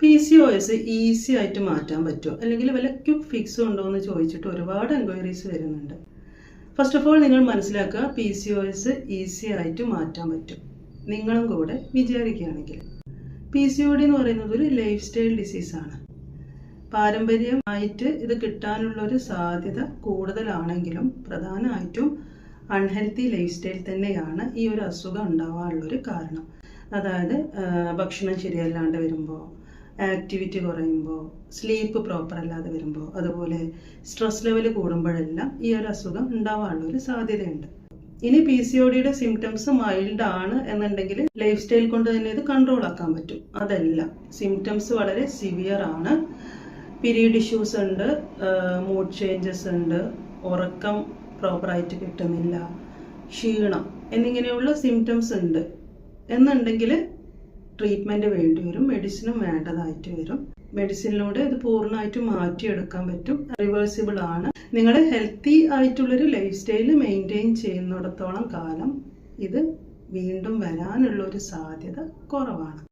PCOS easy ആയിട്ട് മാറ്റാൻ പറ്റുമോ അല്ലെങ്കിൽ വല്ല ക്വിക്ക് ഫിക്സ് ഉണ്ടോ എന്ന് ചോദിച്ചിട്ട് ഒരുപാട് എൻക്വയറീസ് വരുന്നുണ്ട്. ഫസ്റ്റ് ഓഫ് ഓൾ നിങ്ങൾ മനസ്സിലാക്കുക, PCOS ഈസി ആയിട്ട് മാറ്റാൻ പറ്റും, നിങ്ങളും കൂടെ വിചാരിക്കുകയാണെങ്കിൽ. PCOD എന്ന് പറയുന്നത് ഒരു ലൈഫ് സ്റ്റൈൽ ഡിസീസാണ്. പാരമ്പര്യമായിട്ട് ഇത് കിട്ടാനുള്ളൊരു സാധ്യത കൂടുതലാണെങ്കിലും പ്രധാനമായിട്ടും അൺഹെൽത്തി ലൈഫ് സ്റ്റൈൽ തന്നെയാണ് ഈ ഒരു അസുഖം ഉണ്ടാവാനുള്ളൊരു കാരണം. അതായത് ഭക്ഷണം ശരിയല്ലാണ്ട് വരുമ്പോൾ, ആക്ടിവിറ്റി കുറയുമ്പോൾ, സ്ലീപ്പ് പ്രോപ്പർ അല്ലാതെ വരുമ്പോൾ, അതുപോലെ സ്ട്രെസ് ലെവൽ കൂടുമ്പോഴെല്ലാം ഈ ഒരു അസുഖം ഉണ്ടാവാനുള്ളൊരു സാധ്യതയുണ്ട്. ഇനി PCODയുടെ സിംറ്റംസ് മൈൽഡ് ആണ് എന്നുണ്ടെങ്കിൽ ലൈഫ് സ്റ്റൈൽ കൊണ്ട് തന്നെ ഇത് കൺട്രോൾ ആക്കാൻ പറ്റും. അതല്ല, സിംറ്റംസ് വളരെ സിവിയർ ആണ്, പീരീഡ് ഇഷ്യൂസ് ഉണ്ട്, മൂഡ് ചേഞ്ചസ് ഉണ്ട്, ഉറക്കം പ്രോപ്പറായിട്ട് കിട്ടുന്നില്ല, ക്ഷീണം എന്നിങ്ങനെയുള്ള സിംറ്റംസ് ഉണ്ട് എന്നുണ്ടെങ്കിൽ ട്രീറ്റ്മെൻറ്റ് വേണ്ടി വരും, മെഡിസിനും വേണ്ടതായിട്ട് വരും. മെഡിസിനിലൂടെ ഇത് പൂർണ്ണമായിട്ട് മാറ്റിയെടുക്കാൻ പറ്റും, റിവേഴ്സിബിൾ ആണ്. നിങ്ങൾ ഹെൽത്തി ആയിട്ടുള്ളൊരു ലൈഫ് സ്റ്റൈൽ മെയിൻറ്റെയിൻ ചെയ്യുന്നിടത്തോളം കാലം ഇത് വീണ്ടും വരാനുള്ളൊരു സാധ്യത കുറവാണ്.